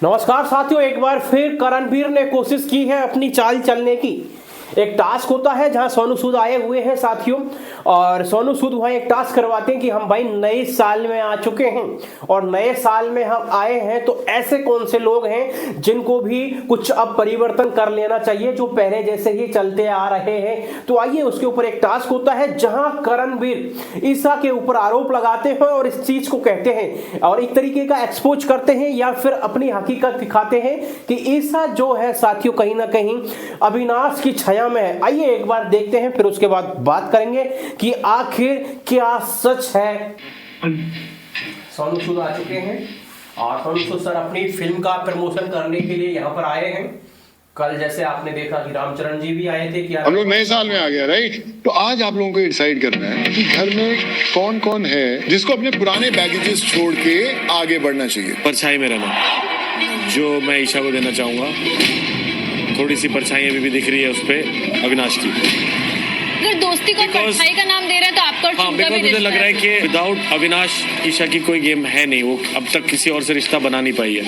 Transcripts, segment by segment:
नमस्कार साथियों, एक बार फिर करणवीर ने कोशिश की है अपनी चाल चलने की। एक टास्क होता है जहां सोनू सूद आए हुए हैं साथियों, और सोनू सूद वहां एक टास्क करवाते हैं कि हम भाई नए साल में आ चुके हैं और नए साल में हम आए हैं, तो ऐसे कौन से लोग हैं जिनको भी कुछ अब परिवर्तन कर लेना चाहिए जो पहले जैसे ही चलते आ रहे हैं। तो आइए, उसके ऊपर एक टास्क होता है जहां करणवीर ईसा के ऊपर आरोप लगाते हैं और इस चीज को कहते हैं और एक तरीके का एक्सपोज करते हैं या फिर अपनी हकीकत दिखाते हैं कि ईसा जो है साथियों कहीं ना कहीं अविनाश की छाया में है। आइए एक बार देखते हैं, फिर उसके बाद बात करेंगे कि आखिर क्या सच है। सोनू सूद आ चुके हैं और सोनू सूद सर अपनी फिल्म का प्रमोशन करने के लिए यहाँ पर आए हैं। कल जैसे आपने देखा कि रामचरण जी भी आए थे कि हम लोग नए साल में आ गया, राइट। तो आज आप लोगों को डिसाइड करना है कि घर में कौन कौन है जिसको अपने पुराने बैगेजेस छोड़ के आगे बढ़ना चाहिए। परछाई में रहना जो मैं ईशा को देना चाहूंगा। थोड़ी सी परछाई अभी भी दिख रही है उस पे अविनाश की। अगर दोस्ती को परछाई का नाम दे रहे हैं तो आपका और चुनका भी मुझे लग रहा है कि विदाउट अविनाश ईशा की कोई गेम है नहीं। वो अब तक किसी और से रिश्ता बना नहीं पाई है।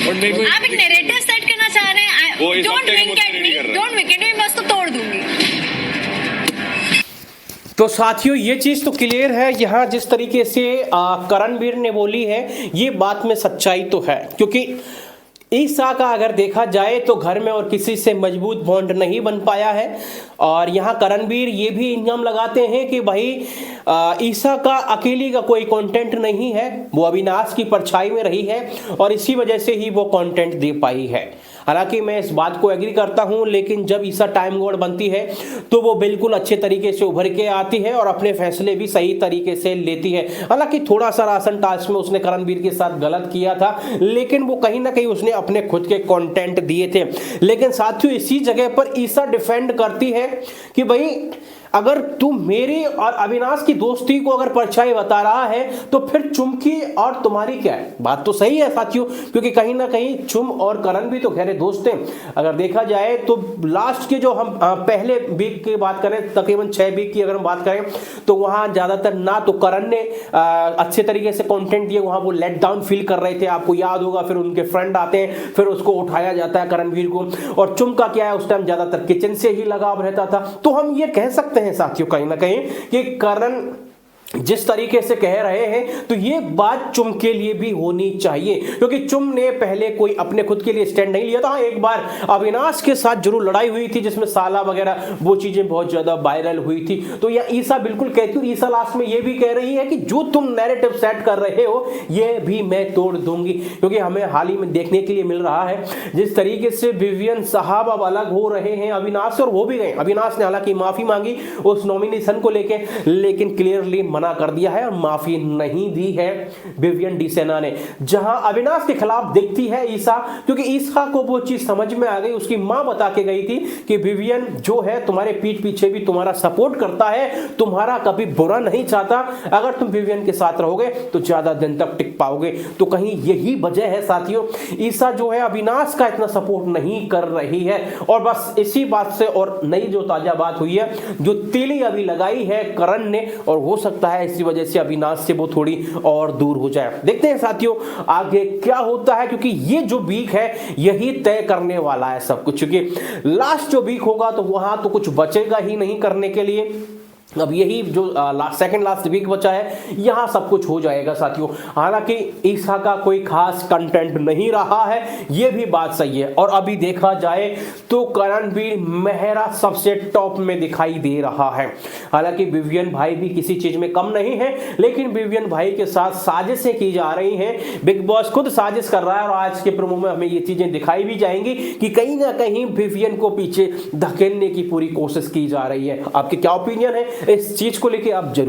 और आप एक नैरेटिव सेट करना चाह रहे हैं। डोंट विक एट मी, बस तो तोड़ दूंगी। तो साथियों ये चीज तो क्लियर है, यहाँ जिस तरीके से करणवीर ने बोली है ये बात में सच्चाई तो है, क्योंकि ईसा का अगर देखा जाए तो घर में और किसी से मजबूत बॉन्ड नहीं बन पाया है। और यहाँ करणवीर ये भी इल्जाम लगाते हैं कि भाई ईसा का अकेली का कोई कंटेंट नहीं है, वो अविनाश की परछाई में रही है और इसी वजह से ही वो कंटेंट दे पाई है। हालांकि मैं इस बात को एग्री करता हूं, लेकिन जब ईसा टाइम गॉड बनती है तो वो बिल्कुल अच्छे तरीके से उभर के आती है और अपने फैसले भी सही तरीके से लेती है। हालांकि थोड़ा सा राशन टास्क में उसने करणवीर के साथ गलत किया था, लेकिन वो कहीं ना कहीं उसने अपने खुद के कंटेंट दिए थे। लेकिन साथियों इसी जगह पर ईसा डिफेंड करती है कि भाई अगर तू मेरी और अविनाश की दोस्ती को अगर परछाई बता रहा है तो फिर चुम की और तुम्हारी क्या है। बात तो सही है साथियों, क्योंकि कहीं ना कहीं चुम और करण भी तो गहरे दोस्त हैं। अगर देखा जाए तो लास्ट के जो हम पहले वीक की बात करें, तकरीबन 6 वीक की अगर हम बात करें, तो वहां ज्यादातर ना तो करण ने अच्छे तरीके से कंटेंट दिए, वहां वो लेट डाउन फील कर रहे थे, आपको याद होगा। फिर उनके फ्रेंड आते हैं, फिर उसको उठाया जाता है करणवीर को। और चुम का क्या है, उस टाइम ज्यादातर किचन से ही लगाव रहता था। तो हम ये कह सकते हैं साथियों कहीं ना कहीं कि करण जिस तरीके से कह रहे हैं तो ये बात चुम के लिए भी होनी चाहिए, क्योंकि चुम ने पहले कोई अपने खुद के लिए स्टैंड नहीं लिया था। एक बार अविनाश के साथ जरूर लड़ाई हुई थी जिसमें साला वगैरह वो चीजें बहुत ज्यादा वायरल हुई थी। तो यह ईसा बिल्कुल कहती हूँ, ईसा लास्ट में ये भी कह रही है कि जो तुम नैरेटिव सेट कर रहे हो ये भी मैं तोड़ दूंगी। क्योंकि हमें हाल ही में देखने के लिए मिल रहा है जिस तरीके से विवियन साहब अब अलग हो रहे हैं अविनाश से, और वो भी गए। अविनाश ने हालांकि माफी मांगी उस नॉमिनेशन को लेके, लेकिन क्लियरली मना कर दिया है और माफी नहीं दी है विवियन डी सेना ने। जहां अविनाश के खिलाफ दिखती है ईसा, क्योंकि ईसा को वो चीज समझ में आ गई। उसकी मां बता के गई थी कि विवियन जो है तुम्हारे पीठ पीछे भी तुम्हारा सपोर्ट करता है, तुम्हारा कभी बुरा नहीं चाहता। अगर तुम विवियन के साथ रहोगे तो ज्यादा दिन तक टिक पाओगे। तो कहीं यही वजह है साथियों, ईसा जो है अविनाश का इतना सपोर्ट नहीं कर रही है। और बस इसी बात से, और नई जो ताजा बात हुई है, जो तीली अभी लगाई है करण ने, और हो सकता है इसी वजह से अविनाश से वो थोड़ी और दूर हो जाए। देखते हैं साथियों आगे क्या होता है, क्योंकि ये जो वीक है यही तय करने वाला है सब कुछ। क्योंकि लास्ट जो वीक होगा तो वहां तो कुछ बचेगा ही नहीं करने के लिए। अब यही जो सेकंड लास्ट वीक बचा है, यहां सब कुछ हो जाएगा साथियों। हालांकि ईसा का कोई खास कंटेंट नहीं रहा है, यह भी बात सही है। और अभी देखा जाए तो करणवीर मेहरा सबसे टॉप में दिखाई दे रहा है। हालांकि विवियन भाई भी किसी चीज में कम नहीं है, लेकिन विवियन भाई के साथ साजिशें की जा रही हैं। बिग बॉस खुद साजिश कर रहा है और आज के प्रोमो में हमें ये चीजें दिखाई भी जाएंगी कि कहीं ना कहीं विवियन को पीछे धकेलने की पूरी कोशिश की जा रही है। आपके क्या ओपिनियन है इस चीज को लेके, आप जरूर